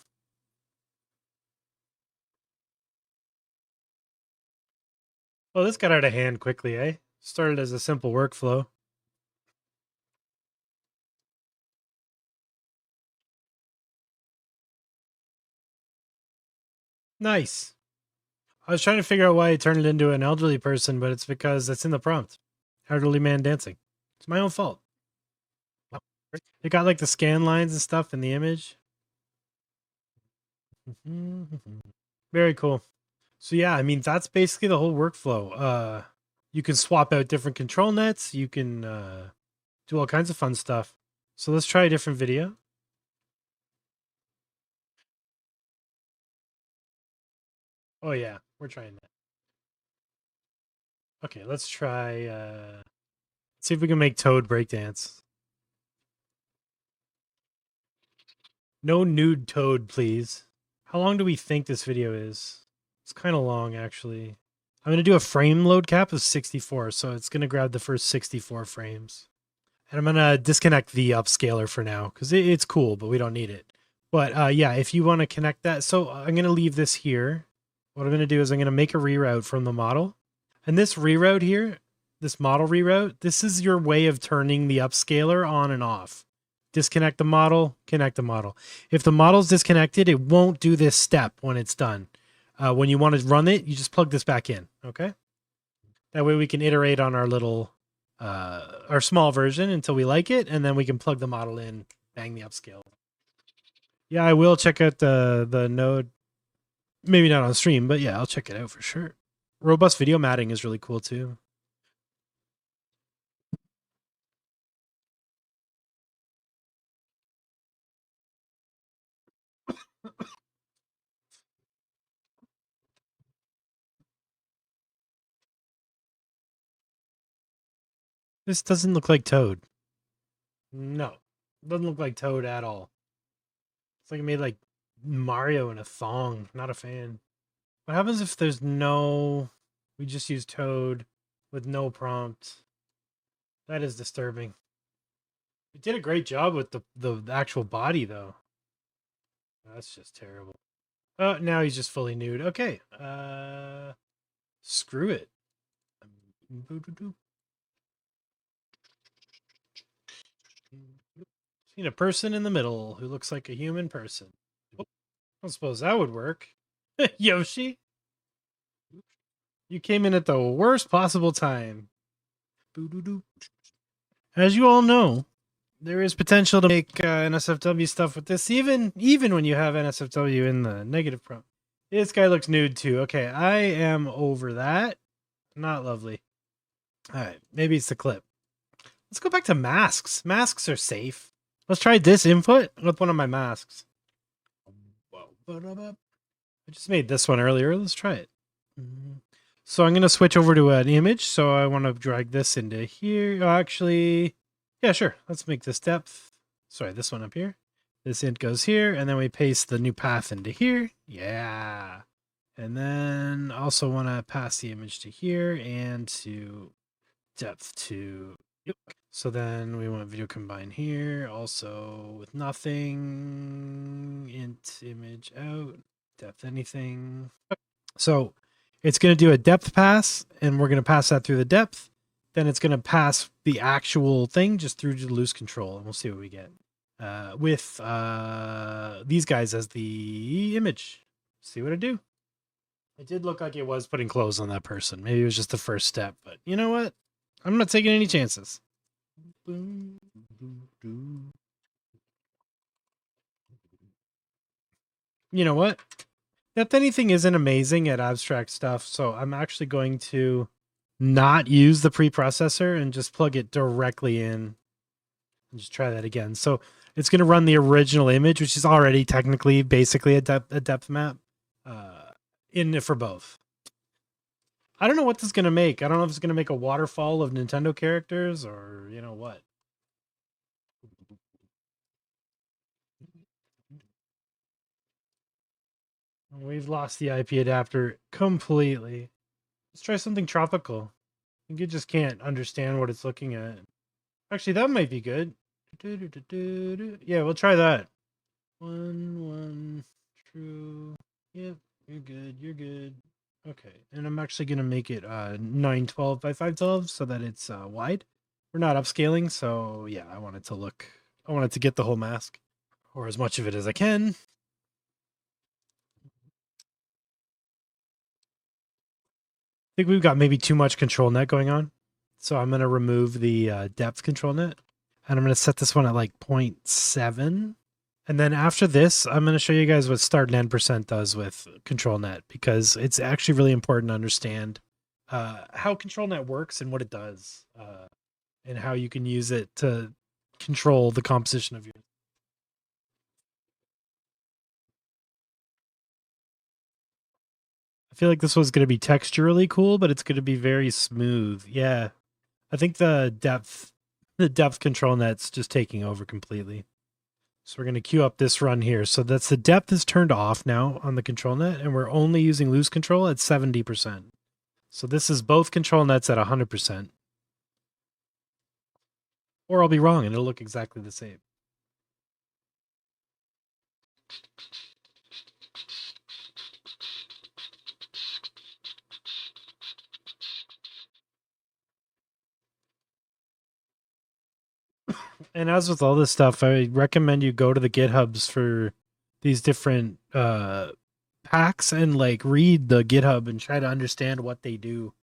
Well, this got out of hand quickly, eh? Started as a simple workflow. Nice. I was trying to figure out why I turned it into an elderly person, but it's because it's in the prompt. Elderly man dancing. It's my own fault. It got like the scan lines and stuff in the image. Very cool. So yeah, I mean, that's basically the whole workflow. You can swap out different control nets. You can do all kinds of fun stuff. So let's try a different video. Oh yeah, we're trying that. Okay, let's try, see if we can make Toad breakdance. No nude Toad, please. How long do we think this video is? It's kind of long, actually. I'm going to do a frame load cap of 64, so it's going to grab the first 64 frames. And I'm going to disconnect the upscaler for now, because it's cool, but we don't need it. But yeah, if you want to connect that, so I'm going to leave this here. What I'm going to do is I'm going to make a reroute from the model. And this reroute here, this model reroute, this is your way of turning the upscaler on and off. Disconnect the model, connect the model. If the model's disconnected, it won't do this step when it's done. When you want to run it, you just plug this back in, okay? That way we can iterate on our little, our small version until we like it, and then we can plug the model in, bang the upscale. Yeah, I will check out the node. Maybe not on stream, but yeah, I'll check it out for sure. Robust video matting is really cool too. This doesn't look like Toad. No, doesn't look like Toad at all. It's like it made like Mario in a thong. Not a fan. What happens if there's no... We just use Toad with no prompt. That is disturbing. It did a great job with the actual body, though. That's just terrible. Oh, now he's just fully nude. Okay. Screw it. Seen a person in the middle who looks like a human person. Oh, I suppose that would work. Yoshi? You came in at the worst possible time. As you all know, there is potential to make NSFW stuff with this, even when you have NSFW in the negative prompt. This guy looks nude too. Okay, I am over that. Not lovely. All right, maybe it's the clip. Let's go back to masks. Masks are safe. Let's try this input with one of my masks. I just made this one earlier. Let's try it. So I'm going to switch over to an image. So I want to drag this into here. Oh, actually, yeah, sure. Let's make this depth. Sorry, this one up here. This int goes here, and then we paste the new path into here. Yeah. And then also want to pass the image to here and to depth to... Yep. So then we want video combine here, also with nothing, int image out, depth anything. So it's going to do a depth pass, and we're going to pass that through the depth. Then it's going to pass the actual thing just through to the loose control, and we'll see what we get. With these guys as the image. See what I do? It did look like it was putting clothes on that person. Maybe it was just the first step, but you know what? I'm not taking any chances. You know what? Depth anything isn't amazing at abstract stuff, so I'm actually going to not use the preprocessor and just plug it directly in. And just try that again. So it's going to run the original image, which is already technically basically a depth map, in for both. I don't know what this is going to make. I don't know if it's going to make a waterfall of Nintendo characters or, you know what. We've lost the IPAdapter completely. Let's try something tropical. I think you just can't understand what it's looking at. Actually, that might be good. Yeah, we'll try that. 1, true. Yep, you're good. You're good. Okay, and I'm actually going to make it 912 by 512 so that it's wide. We're not upscaling, so yeah, I want it to get the whole mask, or as much of it as I can. I think we've got maybe too much control net going on, so I'm going to remove the depth control net, and I'm going to set this one at like 0.7. And then after this, I'm going to show you guys what start and end % does with ControlNet, because it's actually really important to understand how ControlNet works and what it does, and how you can use it to control the composition of your. I feel like this one's going to be texturally cool, but it's going to be very smooth. Yeah. I think the depth ControlNet's just taking over completely. So we're going to queue up this run here. So that's the depth is turned off now on the ControlNet, and we're only using loose control at 70%. So this is both ControlNets at 100%. Or I'll be wrong and it'll look exactly the same. And as with all this stuff, I recommend you go to the GitHubs for these different packs and like read the GitHub and try to understand what they do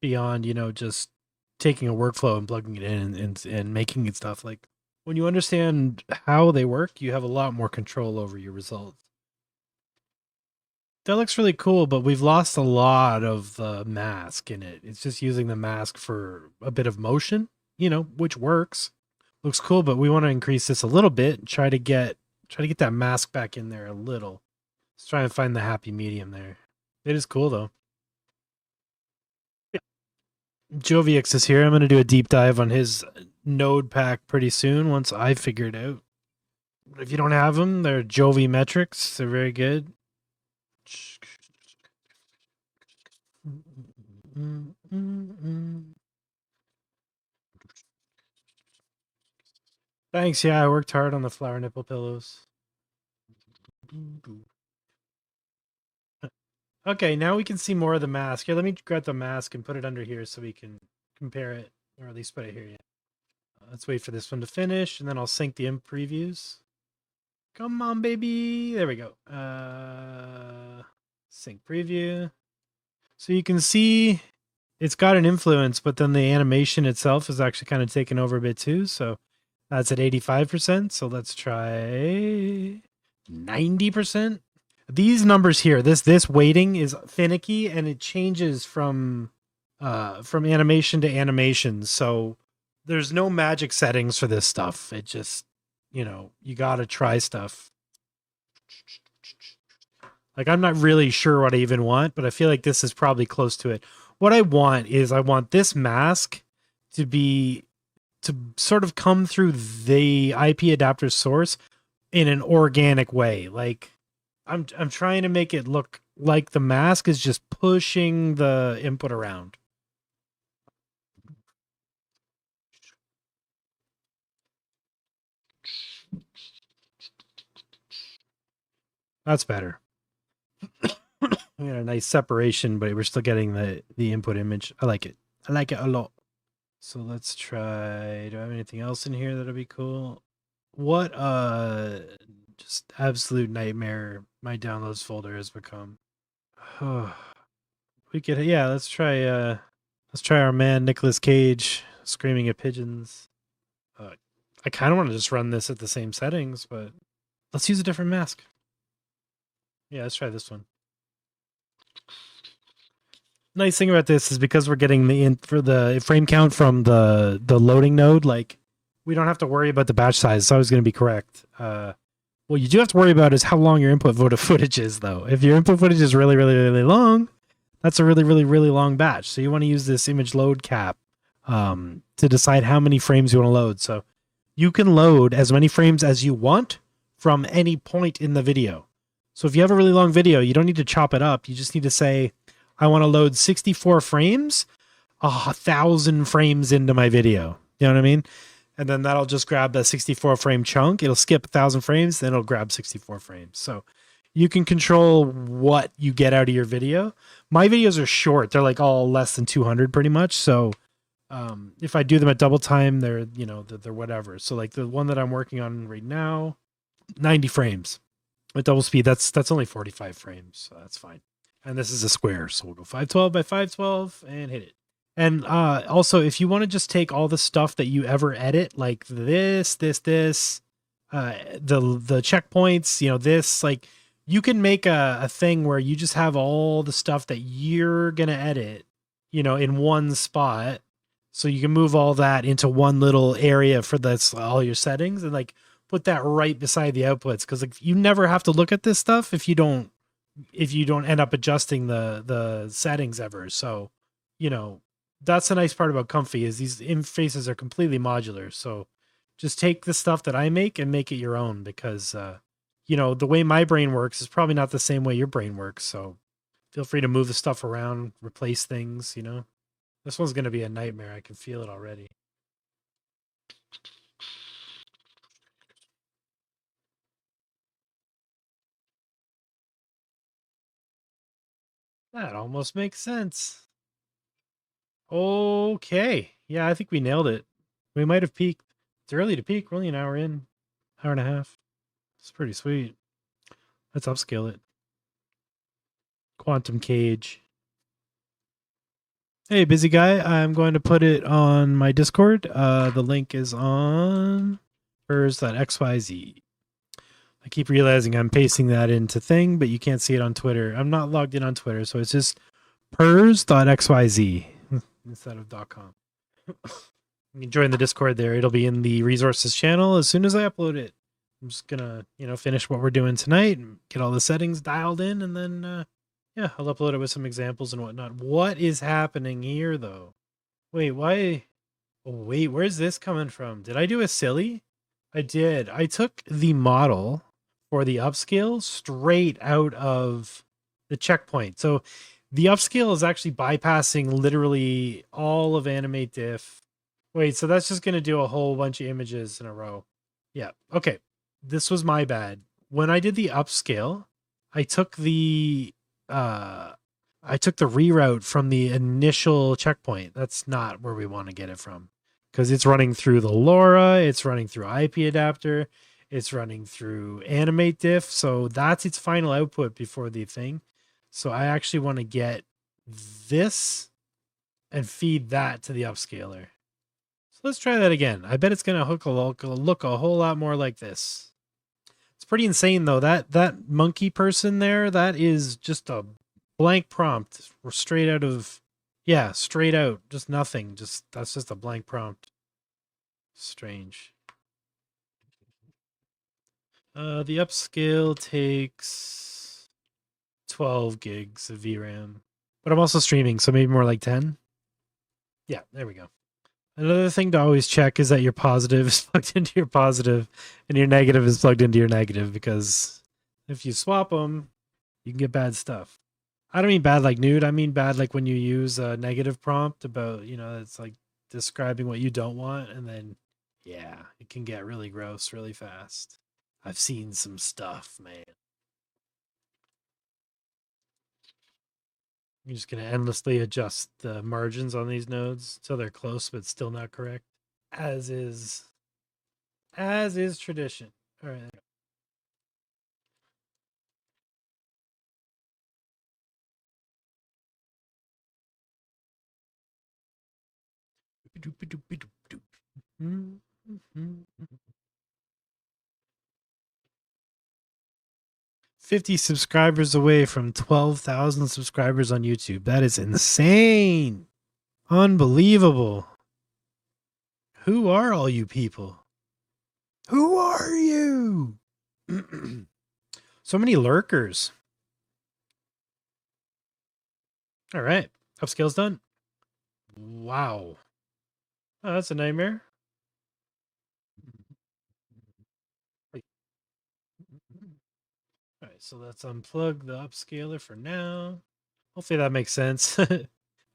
beyond, you know, just taking a workflow and plugging it in and making it stuff. Like when you understand how they work, you have a lot more control over your results. That looks really cool, but we've lost a lot of the mask in it. It's just using the mask for a bit of motion, you know, which works. Looks cool, but we want to increase this a little bit and try to get that mask back in there a little. Let's try and find the happy medium there. It is cool though. Jovix is here. I'm going to do a deep dive on his node pack pretty soon once I figure it out. If you don't have them, they're Jovi metrics. They're very good. Thanks. Yeah, I worked hard on the flower nipple pillows. Okay, now we can see more of the mask. Here, let me grab the mask and put it under here so we can compare it, or at least put it here. Yeah. Let's wait for this one to finish, and then I'll sync the imp previews. Come on, baby. There we go. Sync preview. So you can see it's got an influence, but then the animation itself is actually kind of taken over a bit too. So that's at 85%. So let's try 90%. These numbers here, this weighting is finicky and it changes from animation to animation. So there's no magic settings for this stuff. It just, you know, you got to try stuff. Like, I'm not really sure what I even want, but I feel like this is probably close to it. What I want is I want this mask to sort of come through the IPAdapter source in an organic way. Like, I'm trying to make it look like the mask is just pushing the input around. That's better. We got a nice separation, but we're still getting the input image. I like it. I like it a lot. So let's try. Do I have anything else in here that'll be cool? What just absolute nightmare my downloads folder has become. We could, yeah, let's try our man Nicolas Cage screaming at pigeons. I kind of want to just run this at the same settings, but let's use a different mask. Yeah, let's try this one. Nice thing about this is because we're getting the frame count from the loading node, like we don't have to worry about the batch size. It's always going to be correct. What you do have to worry about is how long your input footage is, though. If your input footage is really, really, really long, that's a really, really, really long batch. So you want to use this image load cap to decide how many frames you want to load. So you can load as many frames as you want from any point in the video. So if you have a really long video, you don't need to chop it up. You just need to say, I want to load 64 frames, 1,000 frames into my video. You know what I mean? And then that'll just grab the 64 frame chunk. It'll skip 1,000 frames, then it'll grab 64 frames. So you can control what you get out of your video. My videos are short. They're like all less than 200 pretty much. So if I do them at double time, they're whatever. So like the one that I'm working on right now, 90 frames. At double speed, that's only 45 frames, so that's fine. And this is a square, so we'll go 512 by 512 and hit it. And also, if you want to just take all the stuff that you ever edit, like this, the checkpoints, you know, this, like you can make a thing where you just have all the stuff that you're gonna edit in one spot. So you can move all that into one little area for that's all your settings, and like put that right beside the outputs. Because like you never have to look at this stuff if you don't end up adjusting the settings ever. So, that's the nice part about Comfy is these interfaces are completely modular. So just take the stuff that I make and make it your own because the way my brain works is probably not the same way your brain works. So feel free to move the stuff around, replace things. This one's going to be a nightmare. I can feel it already. That almost makes sense. Okay. Yeah, I think we nailed it. We might have peaked. It's early to peak. We're only an hour in, hour and a half. It's pretty sweet. Let's upscale it. Quantum Cage. Hey, busy guy. I'm going to put it on my Discord. The link is on Purz.xyz. I keep realizing I'm pasting that into thing, but you can't see it on Twitter. I'm not logged in on Twitter, so it's just Purz.xyz instead of .com. You can join the Discord there. It'll be in the resources channel as soon as I upload it. I'm just gonna, finish what we're doing tonight and get all the settings dialed in, and then I'll upload it with some examples and whatnot. What is happening here though? Wait, why? Oh, wait, where's this coming from? Did I do a silly? I did. I took the model for the upscale straight out of the checkpoint. So the upscale is actually bypassing literally all of AnimateDiff. Wait, so that's just going to do a whole bunch of images in a row. Yeah. Okay. This was my bad. When I did the upscale, I took the reroute from the initial checkpoint. That's not where we want to get it from because it's running through the LoRa, it's running through IPAdapter, it's running through AnimateDiff. So that's its final output before the thing. So I actually want to get this and feed that to the upscaler. So let's try that again. I bet it's going to look a whole lot more like this. It's pretty insane though. That monkey person there, that is just a blank prompt. We're straight out, just nothing. That's just a blank prompt. Strange. The upscale takes 12 gigs of VRAM. But I'm also streaming, so maybe more like 10. Yeah, there we go. Another thing to always check is that your positive is plugged into your positive and your negative is plugged into your negative, because if you swap them, you can get bad stuff. I don't mean bad like nude. I mean bad like when you use a negative prompt about, it's like describing what you don't want. And then, yeah, it can get really gross really fast. I've seen some stuff, man. You're just going to endlessly adjust the margins on these nodes till they're close, but still not correct. As is tradition. All right. 50 subscribers away from 12,000 subscribers on YouTube. That is insane. Unbelievable. Who are all you people? Who are you? So many lurkers. All right. Upscale's done. Wow. Oh, that's a nightmare. All right, so let's unplug the upscaler for now. Hopefully that makes sense.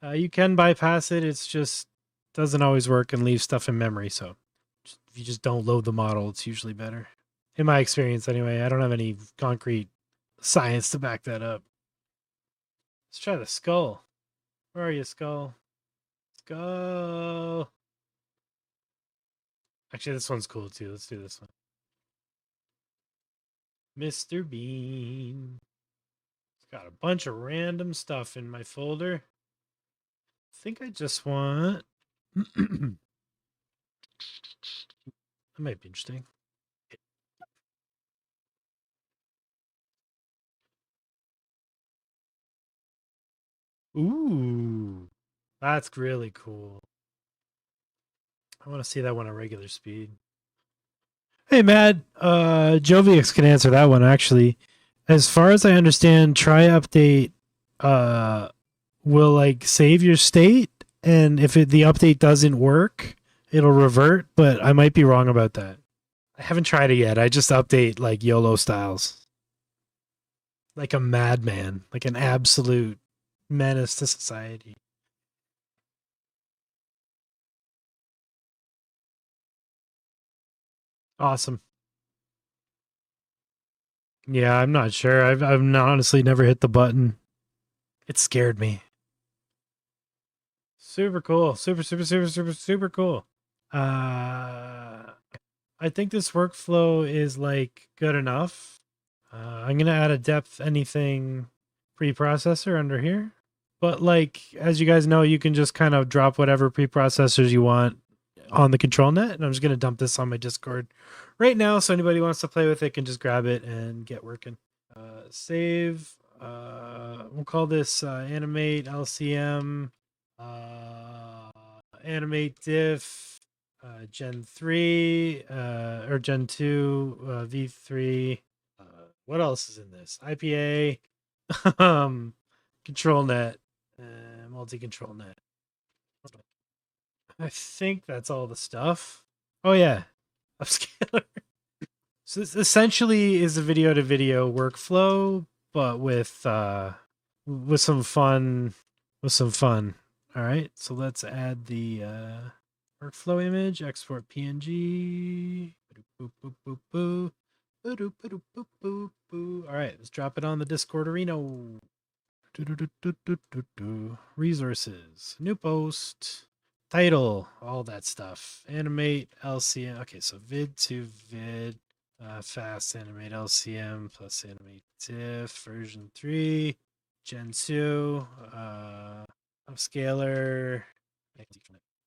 You can bypass it. It's just doesn't always work and leaves stuff in memory. So if you just don't load the model, it's usually better. In my experience, anyway. I don't have any concrete science to back that up. Let's try the skull. Where are you, skull? Skull. Actually, this one's cool too. Let's do this one. Mr. Bean. It's got a bunch of random stuff in my folder. I think I just want... that might be interesting. Ooh. That's really cool. I want to see that one at regular speed. Hey, Matt, Jovix can answer that one, actually. As far as I understand, try update will like save your state, and if the update doesn't work, it'll revert, but I might be wrong about that. I haven't tried it yet. I just update like YOLO styles. Like a madman, like an absolute menace to society. Awesome. Yeah, I'm not sure. I've honestly never hit the button. It scared me. Super cool. Super cool. I think this workflow is like good enough. I'm gonna add a depth anything preprocessor under here. But like as you guys know, you can just kind of drop whatever preprocessors you want on the ControlNet, and I'm just gonna dump this on my Discord right now, so anybody who wants to play with it can just grab it and get working. Save. We'll call this AnimateLCM. AnimateDiff Gen3 or Gen2 V3. What else is in this? IPA, ControlNet, multi-ControlNet. I think that's all the stuff. Oh yeah, upscaler. So this essentially is a video to video workflow, but with some fun. All right, so let's add the workflow image, export PNG. All right, let's drop it on the Discord arena. Resources, new post, title, all that stuff. Animate LCM. Okay, so Vid2Vid, fast Animate LCM plus Animate Diff version 3, Gen 2, upscaler.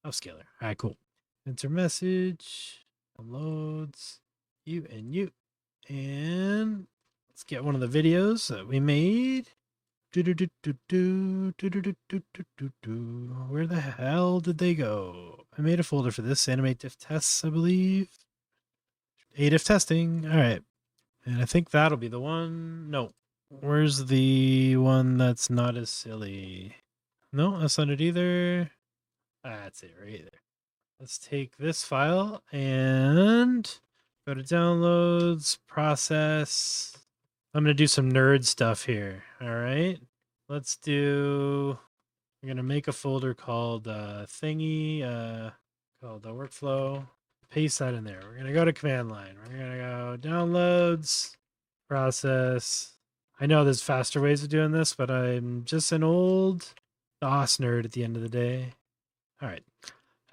Upscaler. All right, cool. Enter message, downloads, you and you. And let's get one of the videos that we made. Where the hell did they go? I made a folder for this. AnimateDiff tests, I believe. ADiff testing. All right. And I think that'll be the one. No. Where's the one that's not as silly? No, that's not it either. That's it right there. Let's take this file and go to downloads, process. I'm going to do some nerd stuff here. All right. Let's do, we're going to make a folder called thingy, called the workflow. Paste that in there. We're going to go to command line. We're going to go downloads, process. I know there's faster ways of doing this, but I'm just an old DOS nerd at the end of the day. All right.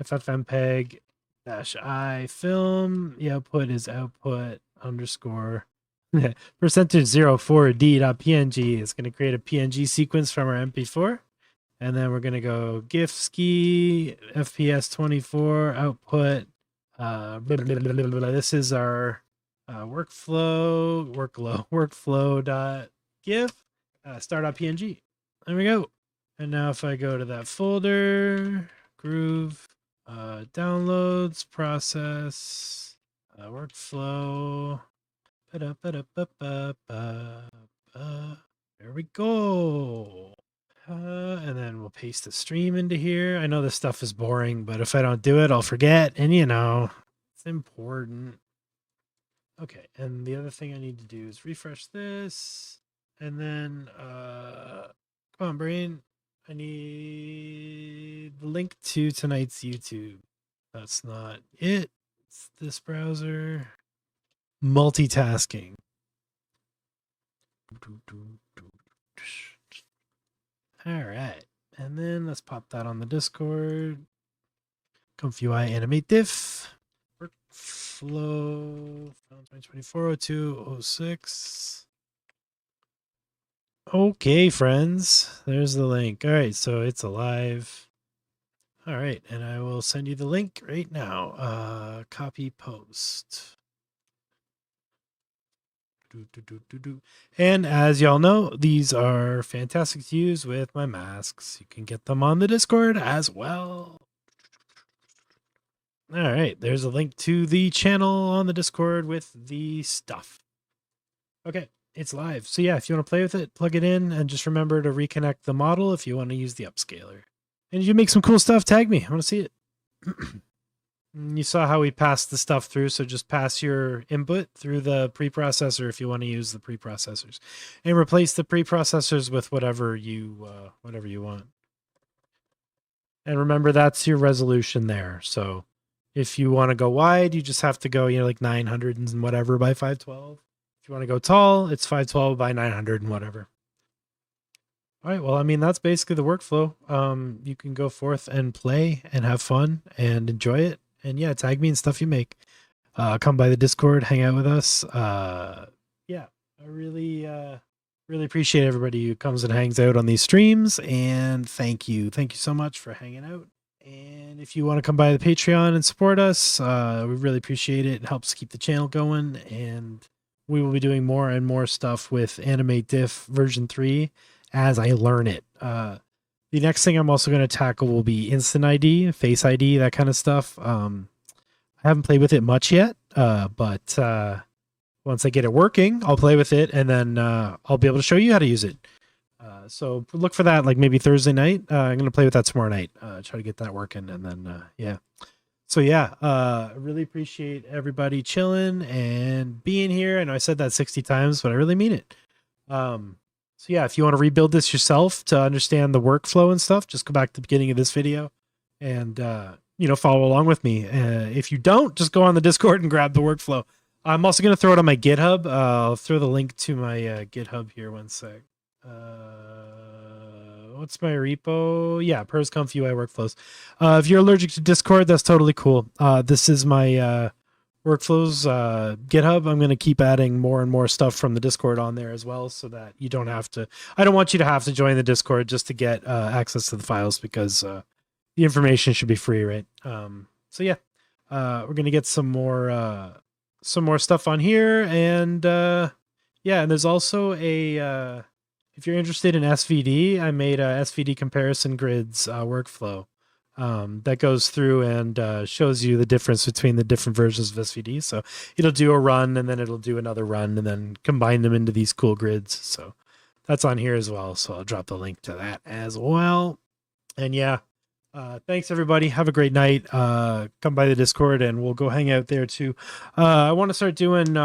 FFmpeg -I film. The output is output underscore %04d.png. It's going to create a PNG sequence from our MP4. And then we're going to go GIF ski FPS 24 output. This is our workflow.gif start.png. There we go. And now if I go to that folder, groove, downloads, process, workflow. There we go. And then we'll paste the stream into here. I know this stuff is boring, but if I don't do it, I'll forget. And you know, it's important. Okay, and the other thing I need to do is refresh this. And then, come on, brain. I need the link to tonight's YouTube. That's not it. It's this browser. Multitasking. All right. And then let's pop that on the Discord. ComfyUI AnimateDiff. Workflow 2024-02-06. Okay, friends. There's the link. All right, so it's alive. All right, and I will send you the link right now. Copy post. And as y'all know, these are fantastic to use with my masks. You can get them on the Discord as well. All right, there's a link to the channel on the Discord with the stuff. Okay, it's live. So yeah, if you want to play with it, plug it in, and just remember to reconnect the model if you want to use the upscaler. And if you make some cool stuff, tag me. I want to see it. You saw how we passed the stuff through, so just pass your input through the preprocessor if you want to use the preprocessors, and replace the preprocessors with whatever you want. And remember, that's your resolution there. So if you want to go wide, you just have to go, like 900 and whatever by 512. If you want to go tall, it's 512 by 900 and whatever. All right, well, I mean, that's basically the workflow. You can go forth and play and have fun and enjoy it. And yeah, tag me and stuff you make. Come by the Discord, hang out with us. Yeah, I really appreciate everybody who comes and hangs out on these streams. And thank you so much for hanging out. And if you want to come by the Patreon and support us, we really appreciate it. It helps keep the channel going. And we will be doing more and more stuff with AnimateDiff version 3 as I learn it. The next thing I'm also going to tackle will be Instant ID, Face ID, that kind of stuff. I haven't played with it much yet, but once I get it working, I'll play with it, and then I'll be able to show you how to use it. So look for that, like maybe Thursday night. I'm going to play with that tomorrow night, try to get that working, and then, yeah. So yeah, I really appreciate everybody chilling and being here. I know I said that 60 times, but I really mean it. So yeah, if you want to rebuild this yourself to understand the workflow and stuff, just go back to the beginning of this video and, follow along with me. If you don't, just go on the Discord and grab the workflow. I'm also going to throw it on my GitHub. I'll throw the link to my GitHub here. One sec. What's my repo? Yeah, Purz ComfyUI Workflows. If you're allergic to Discord, that's totally cool. This is my Workflows GitHub. I'm going to keep adding more and more stuff from the Discord on there as well, so that you don't have to. I don't want you to have to join the Discord just to get access to the files, because the information should be free, right? So yeah, we're going to get some more stuff on here, and yeah, and there's also a if you're interested in SVD, I made a SVD comparison grids workflow. That goes through and shows you the difference between the different versions of SVD. So it'll do a run, and then it'll do another run, and then combine them into these cool grids. So that's on here as well. So I'll drop the link to that as well. And yeah, thanks everybody. Have a great night. Come by the Discord and we'll go hang out there too. I want to start doing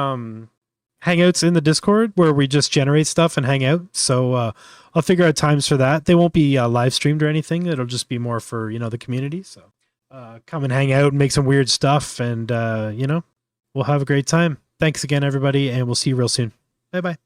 hangouts in the Discord where we just generate stuff and hang out. So I'll figure out times for that. They won't be live streamed or anything. It'll just be more for, the community. So come and hang out and make some weird stuff, and, we'll have a great time. Thanks again, everybody, and we'll see you real soon. Bye-bye.